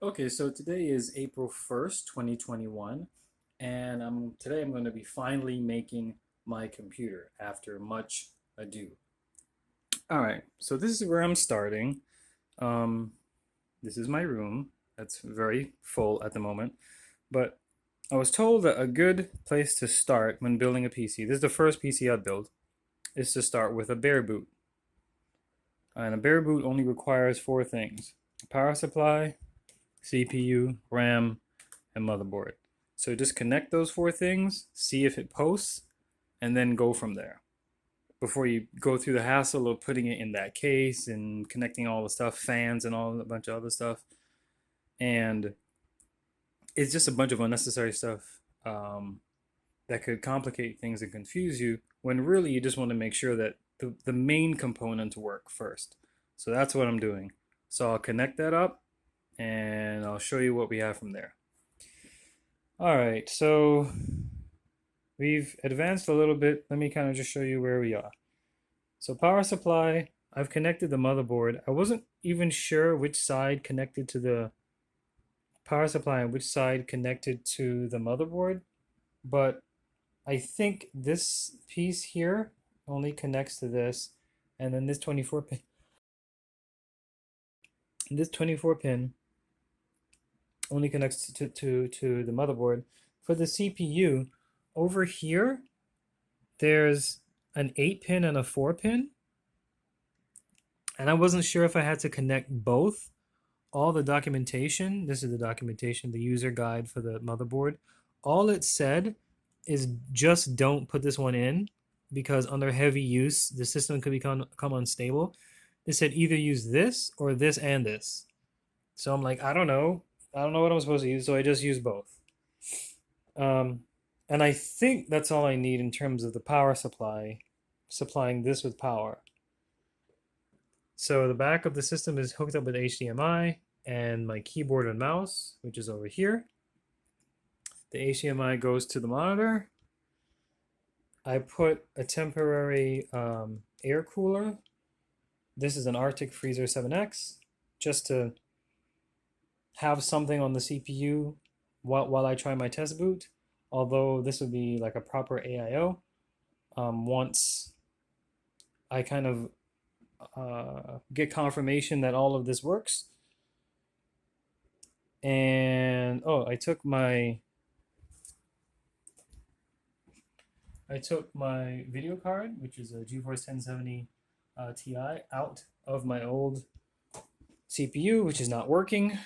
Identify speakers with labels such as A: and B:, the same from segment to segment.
A: Okay, so today is April 1st, 2021, and today I'm going to be finally making my computer after much ado. All right, so this is where I'm starting. Um, this is my room. That's very full at the moment, but I was told that a good place to start when building a PC, this is the first PC I build, is to start with a bare boot. And a bare boot only requires four things: a power supply, CPU, RAM, and motherboard. So just connect those four things, see if it posts, and then go from there. Before you go through the hassle of putting it in that case and connecting all the stuff, fans and all a bunch of other stuff. And it's just a bunch of unnecessary stuff that could complicate things and confuse you when really you just want to make sure that the main components work first. So that's what I'm doing. So I'll connect that up and I'll show you what we have from there. All right, so we've advanced a little bit. Let me kind of just show you where we are. So power supply, I've connected the motherboard. I wasn't even sure which side connected to the power supply and which side connected to the motherboard, but I think this piece here only connects to this, and then this 24 pin, this 24 pin only connects to the motherboard. For the CPU, over here, there's an 8 pin and a 4 pin, and I wasn't sure if I had to connect both. All the documentation, this is the documentation, the user guide for the motherboard. All it said is just don't put this one in because under heavy use, the system could become unstable. They said either use this or this and this. So I'm like, I don't know. I don't know what I'm supposed to use, so I just use both. Um, and I think that's all I need in terms of the power supply, supplying this with power. So the back of the system is hooked up with HDMI and my keyboard and mouse, which is over here. The HDMI goes to the monitor. I put a temporary air cooler. This is an Arctic Freezer 7X, just to have something on the CPU while I try my test boot. Although this would be like a proper AIO once I kind of get confirmation that all of this works. And oh, I took my video card, which is a GeForce 1070 Ti, out of my old CPU, which is not working.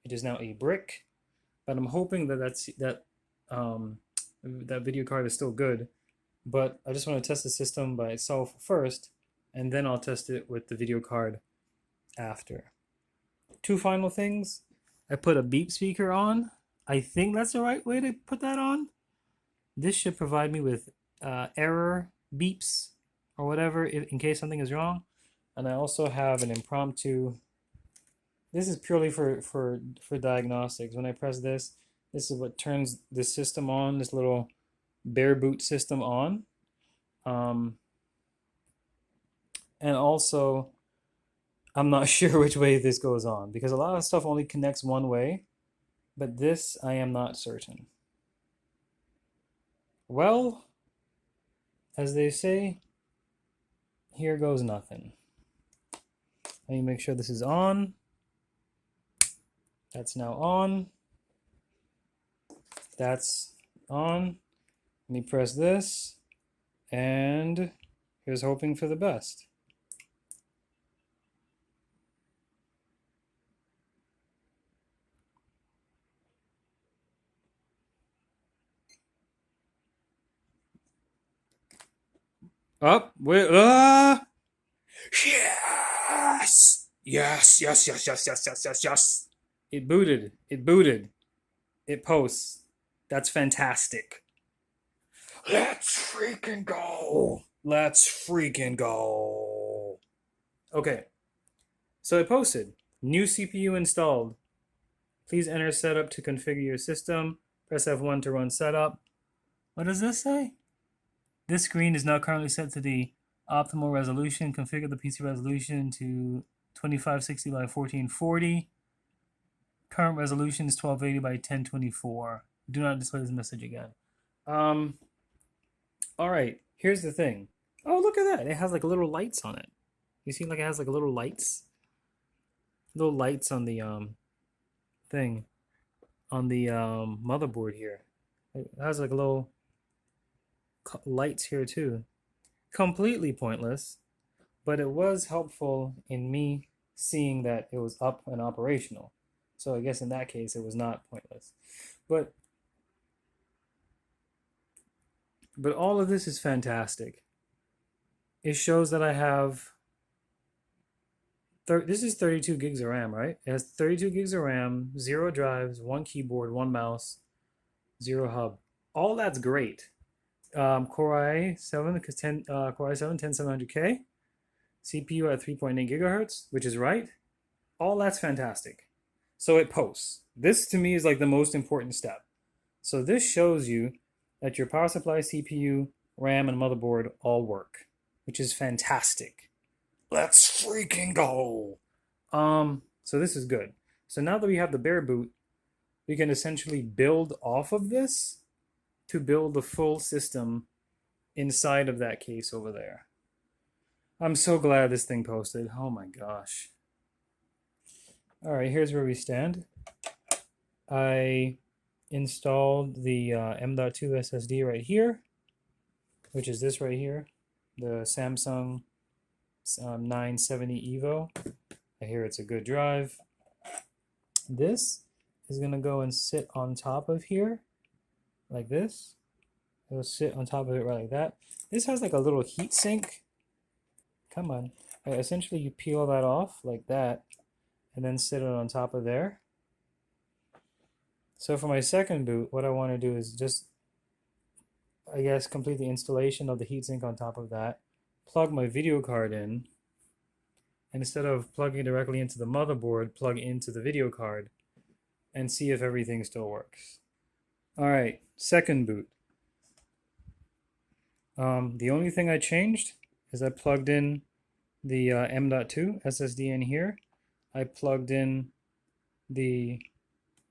A: It is now a brick, but I'm hoping that video card is still good. But I just want to test the system by itself first, and then I'll test it with the video card after. Two final things. I put a beep speaker on. I think that's the right way to put that on. This should provide me with error beeps or whatever in case something is wrong. And I also have an impromptu. This is purely for diagnostics. When I press this, this is what turns the system on. This little bare boot system on. Um, and also, I'm not sure which way this goes on because a lot of stuff only connects one way, but this I am not certain. Well, as they say, here goes nothing. Let me make sure this is on. That's now on. That's on. Let me press this. And here's hoping for the best. Up. Wait. Yes! Yes, yes, yes, yes, yes, yes, yes, yes. It booted. It booted. It posts. That's fantastic. Let's freaking go. Let's freaking go. Okay. So it posted. New CPU installed. Please enter setup to configure your system. Press F1 to run setup. What does this say? This screen is now currently set to the optimal resolution. Configure the PC resolution to 2560 by 1440. Current resolution is 1280 by 1024. Do not display this message again. Um, all right, here's the thing. Oh, look at that. It has like little lights on it. You see like it has like little lights? Little lights on the thing on the motherboard here. It has like little lights here too. Completely pointless, but it was helpful in me seeing that it was up and operational. So I guess in that case it was not pointless. But all of this is fantastic. It shows that I have this is 32 gigs of RAM, right? It has 32 gigs of RAM, 0 drives, 1 keyboard, 1 mouse, 0 hub. All that's great. Core i7 10700K, CPU at 3.8 gigahertz, which is right. All that's fantastic. So it posts. This to me is like the most important step. So this shows you that your power supply, CPU, RAM, and motherboard all work, which is fantastic. Let's freaking go. So this is good. So now that we have the bare boot, we can essentially build off of this to build the full system inside of that case over there. I'm so glad this thing posted. Oh my gosh. All right, here's where we stand. I installed the M.2 SSD right here, which is this right here, the Samsung 970 EVO. I hear it's a good drive. This is gonna go and sit on top of here, like this. It'll sit on top of it right like that. This has like a little heat sink. Come on. Essentially, you peel that off like that, and then sit it on top of there. So for my second boot, what I want to do is just, I guess, complete the installation of the heatsink on top of that, plug my video card in, and instead of plugging directly into the motherboard, plug into the video card, and see if everything still works. All right, second boot. The only thing I changed is I plugged in the M.2 SSD in here. I plugged in the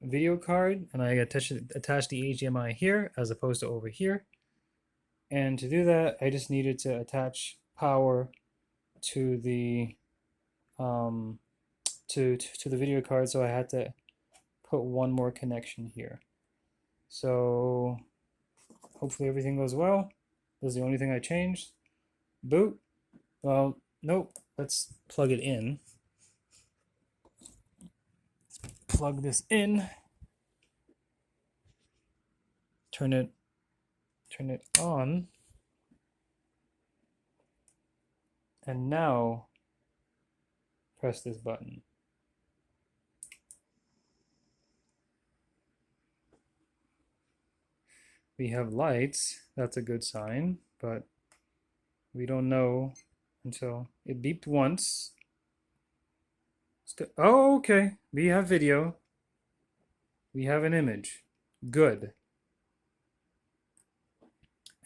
A: video card and I attached the HDMI here as opposed to over here. And to do that, I just needed to attach power to the to the video card, so I had to put one more connection here. So hopefully everything goes well. This is the only thing I changed. Boot. Well, nope. Let's plug it in. Plug this in. Turn it on. And now press this button. We have lights. That's a good sign, but we don't know until it beeped once. Oh, okay. We have video. We have an image. Good.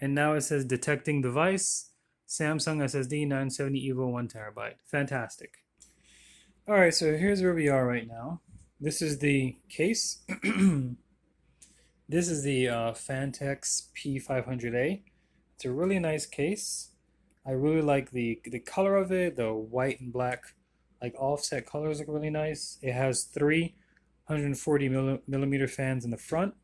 A: And now it says detecting device, Samsung SSD 970 EVO 1 terabyte. Fantastic. All right, so here's where we are right now. This is the case. This is the Phanteks P500A. It's a really nice case. I really like the color of it. The white and black like offset colors look really nice. It has 340 millimeter fans in the front.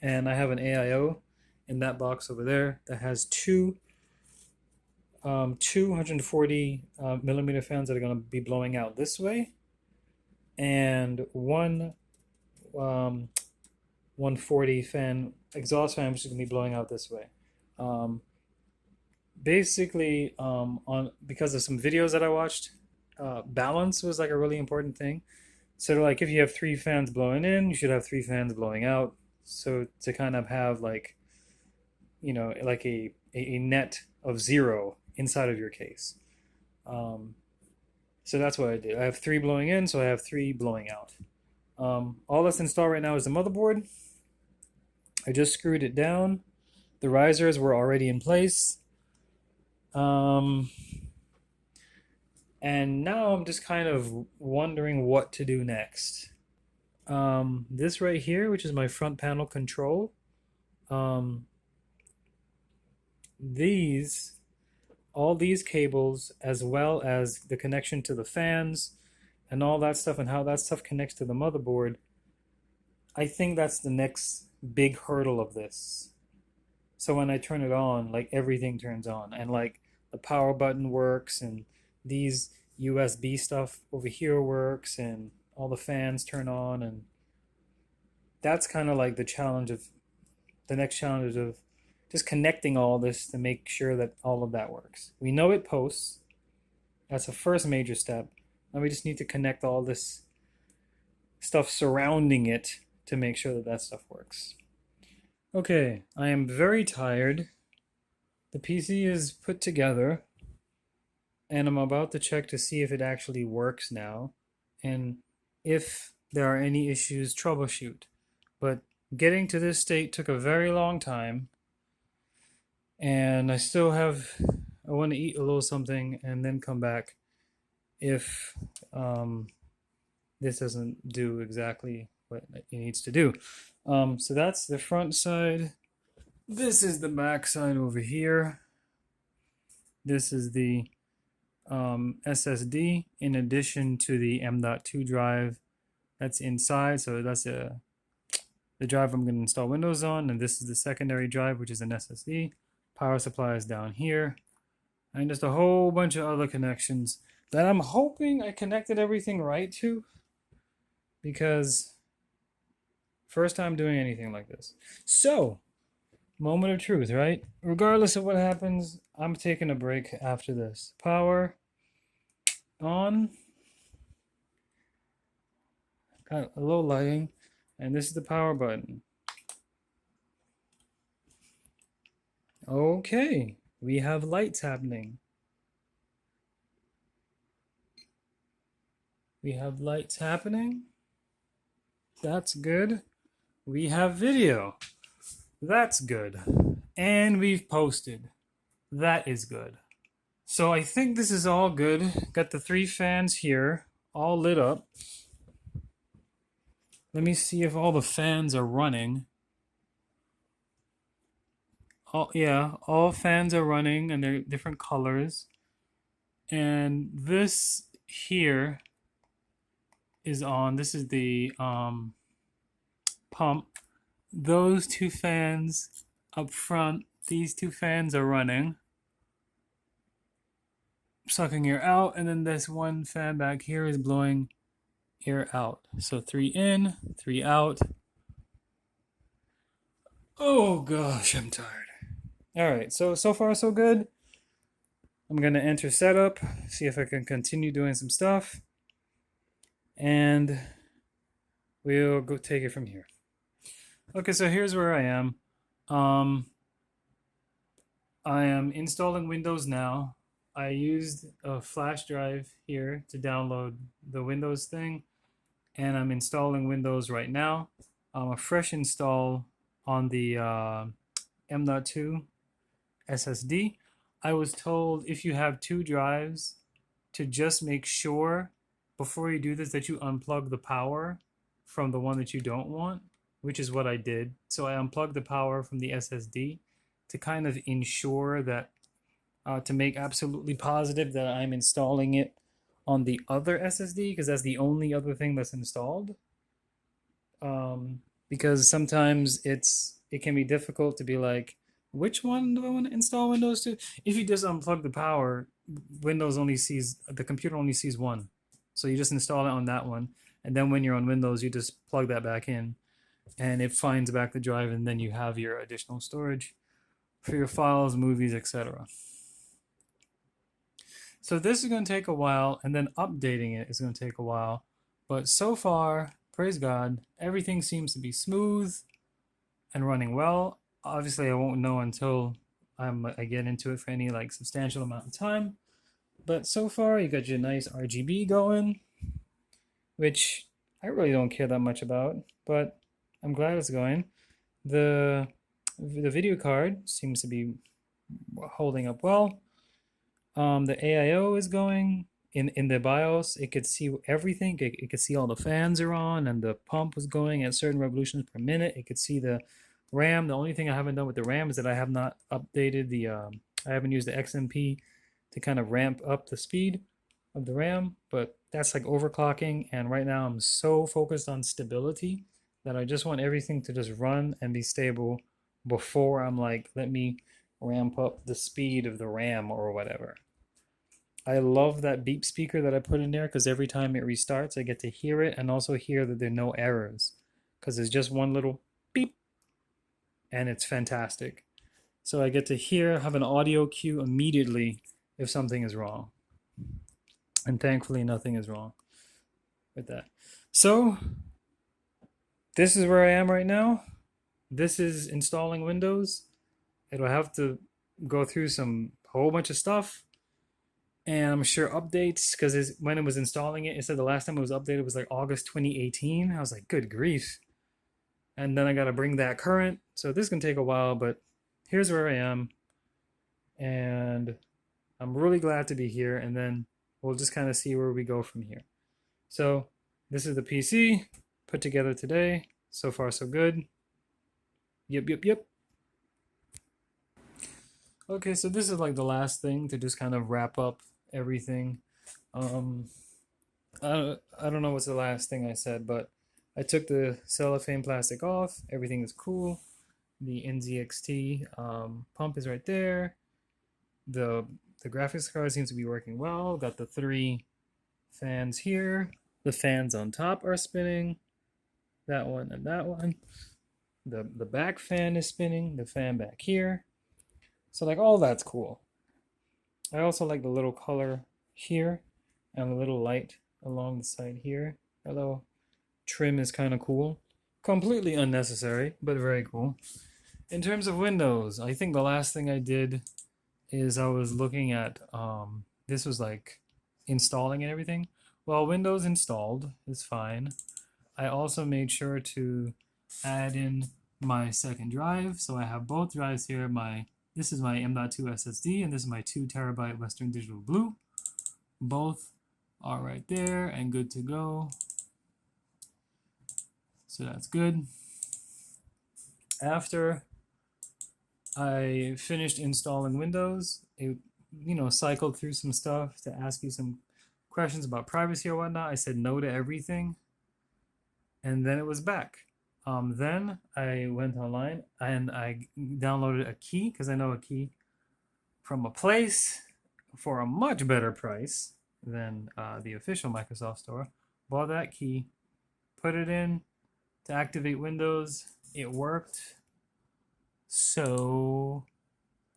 A: And I have an AIO in that box over there that has two 240 millimeter fans that are going to be blowing out this way, and one 140 fan exhaust fan which is going to be blowing out this way. Basically, because of some videos that I watched, balance was like a really important thing. So like if you have 3 fans blowing in, you should have 3 fans blowing out. So to kind of have like, you know, like a net of 0 inside of your case. So that's what I did. I have 3 blowing in, so I have 3 blowing out. All that's installed right now is the motherboard. I just screwed it down. The risers were already in place. And now I'm just kind of wondering what to do next. This right here, which is my front panel control, um, these, all these cables, as well as the connection to the fans and all that stuff and how that stuff connects to the motherboard, I think that's the next big hurdle of this. So when I turn it on, like everything turns on, and like the power button works, and these USB stuff over here works, and all the fans turn on, and that's kind of like the next challenge of just connecting all this to make sure that all of that works. We know it posts. That's the first major step. Now we just need to connect all this stuff surrounding it to make sure that that stuff works. Okay, I am very tired. The PC is put together, and I'm about to check to see if it actually works now, and if there are any issues, troubleshoot. But getting to this state took a very long time, and I want to eat a little something and then come back if this doesn't do exactly what it needs to do. So that's the front side. This is the back side over here. This is the SSD in addition to the M.2 drive that's inside. So that's the drive I'm going to install Windows on, and this is the secondary drive, which is an SSD. Power supply is down here, and just a whole bunch of other connections that I'm hoping I connected everything right to, because first time doing anything like this. So, moment of truth, right? Regardless of what happens, I'm taking a break after this. Power on. Got a low lighting, and this is the power button. Okay, we have lights happening. We have lights happening. That's good. We have video. That's good. And we've posted. That is good. So I think this is all good. Got the 3 fans here, all lit up. Let me see if all the fans are running. Yeah, all fans are running and they're different colors. And this here is on. This is the pump. Those 2 fans up front, these 2 fans are running, sucking air out, and then this one fan back here is blowing air out. So 3 in, 3 out. Oh gosh, I'm tired. All right, so far so good. I'm gonna enter setup, see if I can continue doing some stuff, and we'll go take it from here. Okay, so here's where I am. I am installing Windows now. I used a flash drive here to download the Windows thing, and I'm installing Windows right now. A fresh install on the M.2 SSD. I was told if you have 2 drives to just make sure before you do this that you unplug the power from the one that you don't want, which is what I did. So I unplugged the power from the SSD to kind of ensure that, to make absolutely positive that I'm installing it on the other SSD, because that's the only other thing that's installed. Because sometimes it can be difficult to be like, which one do I want to install Windows to? If you just unplug the power, the computer only sees one. So you just install it on that one. And then when you're on Windows, you just plug that back in and it finds back the drive, and then you have your additional storage for your files, movies, etc. So this is going to take a while, and then updating it is going to take a while. But so far, praise God, everything seems to be smooth and running well. Obviously, I won't know until I get into it for any like substantial amount of time. But so far, you got your nice RGB going, which I really don't care that much about, but I'm glad it's going. The video card seems to be holding up well. The AIO is going. in the BIOS, it could see everything. It could see all the fans are on and the pump was going at certain revolutions per minute. It could see the RAM. The only thing I haven't done with the RAM is that I have not updated the I haven't used the XMP to kind of ramp up the speed of the RAM, but that's like overclocking. And right now I'm so focused on stability that I just want everything to just run and be stable before I'm like, let me ramp up the speed of the RAM or whatever. I love that beep speaker that I put in there because every time it restarts, I get to hear it and also hear that there are no errors because it's just one little beep and it's fantastic. So I get to have an audio cue immediately if something is wrong. And thankfully, nothing is wrong with that. So this is where I am right now. This is installing Windows. It'll have to go through some whole bunch of stuff. And I'm sure updates, because when it was installing it, it said the last time it was updated was like August 2018. I was like, good grief. And then I got to bring that current. So this can take a while, but here's where I am. And I'm really glad to be here. And then we'll just kind of see where we go from here. So this is the PC put together today. So far, so good. Yep. Okay, so this is like the last thing to just kind of wrap up everything. I don't know what's the last thing I said, but I took the cellophane plastic off. Everything is cool. The NZXT pump is right there. The graphics card seems to be working well. Got the 3 fans here. The fans on top are spinning. That one and that one. The back fan is spinning. The fan back here. So like all that's cool. I also like the little color here and the little light along the side here. Although trim is kind of cool. Completely unnecessary, but very cool. In terms of Windows, I think the last thing I did is I was looking at, this was like installing and everything. Well, Windows installed is fine. I also made sure to add in my second drive. So I have both drives here. This is my M.2 SSD and this is my 2 terabyte Western Digital Blue. Both are right there and good to go. So that's good. After I finished installing Windows, it cycled through some stuff to ask you some questions about privacy or whatnot. I said no to everything, and then it was back. Then I went online and I downloaded a key because I know a key from a place for a much better price than the official Microsoft Store. Bought that key, put it in to activate Windows. It worked. So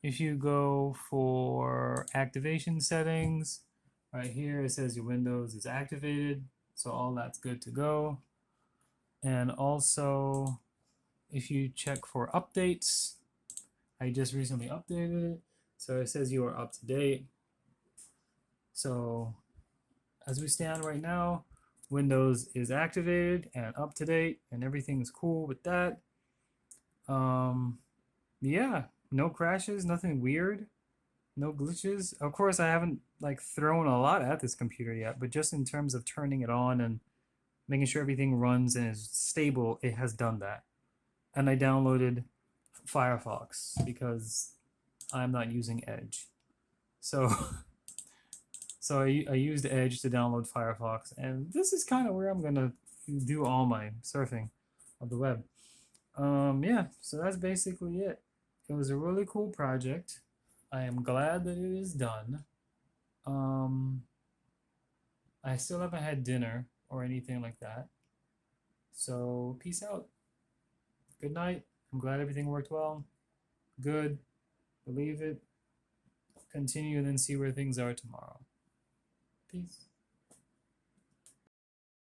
A: if you go for activation settings, right here it says your Windows is activated. So all that's good to go. And also, if you check for updates, I just recently updated it. So it says you are up to date. So as we stand right now, Windows is activated and up to date and everything's cool with that. Yeah, no crashes, nothing weird, no glitches. Of course, I haven't like thrown a lot at this computer yet, but just in terms of turning it on and making sure everything runs and is stable, it has done that. And I downloaded Firefox because I'm not using Edge. So I used Edge to download Firefox, and this is kind of where I'm gonna do all my surfing of the web. Yeah, so that's basically it. It was a really cool project. I am glad that it is done. I still haven't had dinner or anything like that. So peace out. Good night. I'm glad everything worked well. Good. Believe it. Continue and then see where things are tomorrow. Peace.